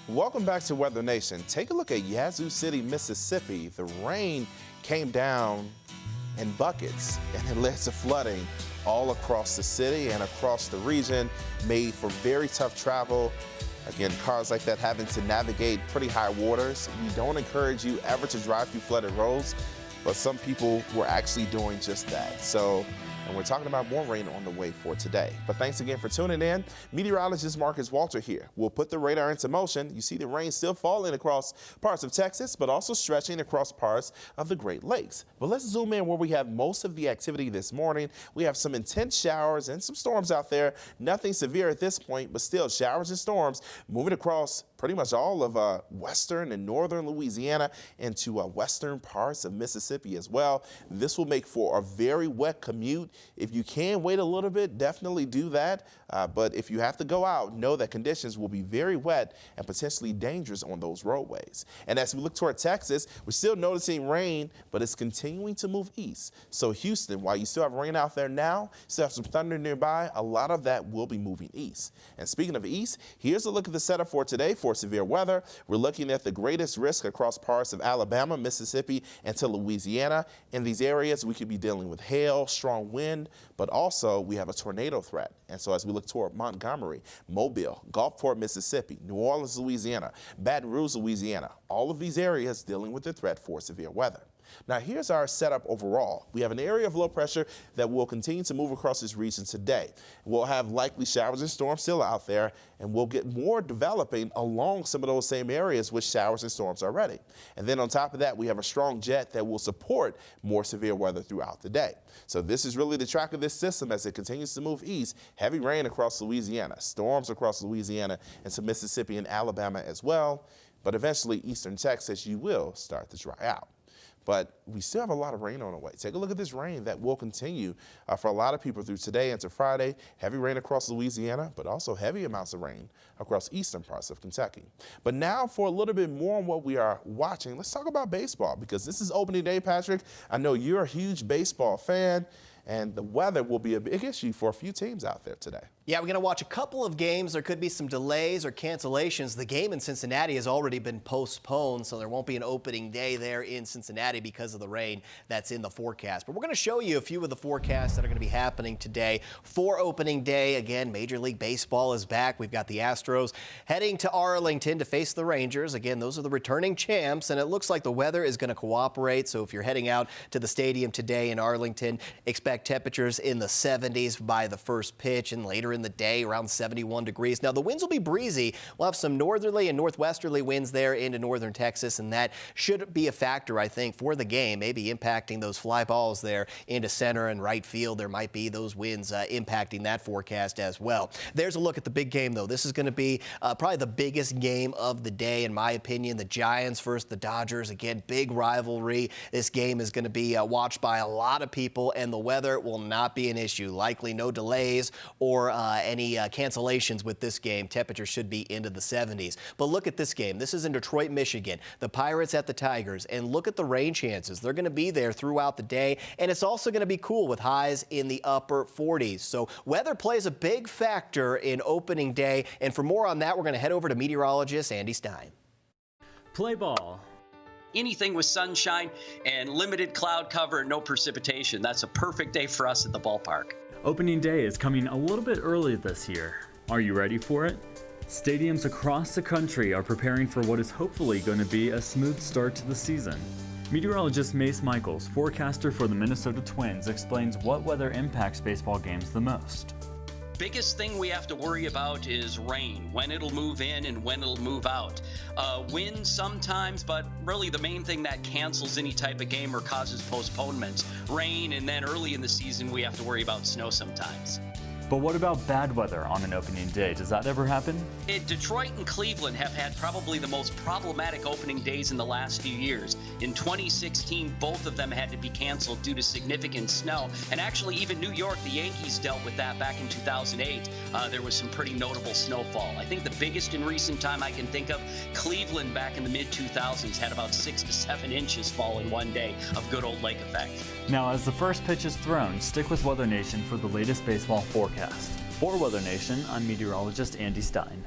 Welcome back to Weather Nation. Take a look at Yazoo City, Mississippi. The rain came down in buckets and it led to flooding all across the city and across the region, made for very tough travel. Again, cars like that having to navigate pretty high waters. We don't encourage you ever to drive through flooded roads, but some people were actually doing just that. And we're talking about more rain on the way for today. But thanks again for tuning in. Meteorologist Marcus Walter here. We'll put the radar into motion. You see the rain still falling across parts of Texas, but also stretching across parts of the Great Lakes. But let's zoom in where we have most of the activity this morning. We have some intense showers and some storms out there. Nothing severe at this point, but still showers and storms moving across pretty much all of western and northern Louisiana into western parts of Mississippi as well. This will make for a very wet commute. If you can wait a little bit, definitely do that. But if you have to go out, know that conditions will be very wet and potentially dangerous on those roadways. And as we look toward Texas, we're still noticing rain, but it's continuing to move east. So Houston, while you still have rain out there now, still have some thunder nearby, a lot of that will be moving east. And speaking of east, here's a look at the setup for today for severe weather. We're looking at the greatest risk across parts of Alabama, Mississippi, and to Louisiana. In these areas, we could be dealing with hail, strong wind, but also we have a tornado threat. And so as we look toward Montgomery, Mobile, Gulfport, Mississippi, New Orleans, Louisiana, Baton Rouge, Louisiana, all of these areas dealing with the threat for severe weather. Now here's our setup overall. We have an area of low pressure that will continue to move across this region today. We'll have likely showers and storms still out there, and we'll get more developing along some of those same areas with showers and storms already. And then on top of that, we have a strong jet that will support more severe weather throughout the day. So this is really the track of this system as it continues to move east. Heavy rain across Louisiana, storms across Louisiana and some Mississippi and Alabama as well. But eventually eastern Texas, you will start to dry out. But we still have a lot of rain on the way. Take a look at this rain that will continue for a lot of people through today into Friday. Heavy rain across Louisiana, but also heavy amounts of rain across eastern parts of Kentucky. But now for a little bit more on what we are watching, let's talk about baseball, because this is opening day, Patrick. I know you're a huge baseball fan, and the weather will be a big issue for a few teams out there today. Yeah, we're going to watch a couple of games. There could be some delays or cancellations. The game in Cincinnati has already been postponed, so there won't be an opening day there in Cincinnati because of the rain that's in the forecast. But we're going to show you a few of the forecasts that are going to be happening today for opening day. Again, Major League Baseball is back. We've got the Astros heading to Arlington to face the Rangers. Again, those are the returning champs, and it looks like the weather is going to cooperate. So if you're heading out to the stadium today in Arlington, expect temperatures in the 70s by the first pitch, and later in the day around 71 degrees. Now the winds will be breezy. We'll have some northerly and northwesterly winds there into northern Texas, and that should be a factor, I think, for the game, maybe impacting those fly balls there into center and right field. There might be those winds impacting that forecast as well. There's a look at the big game, though. This is going to be probably the biggest game of the day, in my opinion. The Giants versus the Dodgers. Again, big rivalry. This game is going to be watched by a lot of people, and the weather will not be an issue. Likely no delays or any cancellations with this game. Temperatures should be into the 70s. But look at this game. This is in Detroit, Michigan. The Pirates at the Tigers. And look at the rain chances. They're going to be there throughout the day. And it's also going to be cool with highs in the upper 40s. So weather plays a big factor in opening day. And for more on that, we're going to head over to meteorologist Andy Stein. Play ball. Anything with sunshine and limited cloud cover and no precipitation. That's a perfect day for us at the ballpark. Opening day is coming a little bit early this year. Are you ready for it? Stadiums across the country are preparing for what is hopefully going to be a smooth start to the season. Meteorologist Mace Michaels, forecaster for the Minnesota Twins, explains what weather impacts baseball games the most. Biggest thing we have to worry about is rain, when it'll move in and when it'll move out. Wind sometimes, but really the main thing that cancels any type of game or causes postponements. Rain, and then early in the season we have to worry about snow sometimes. But what about bad weather on an opening day? Does that ever happen? Detroit and Cleveland have had probably the most problematic opening days in the last few years. In 2016, both of them had to be canceled due to significant snow. And actually, even New York, the Yankees dealt with that back in 2008. There was some pretty notable snowfall. I think the biggest in recent time I can think of, Cleveland back in the mid-2000s had about 6 to 7 inches fall in one day of good old lake effect. Now, as the first pitch is thrown, stick with Weather Nation for the latest baseball forecast. For Weather Nation, I'm meteorologist Andy Stein.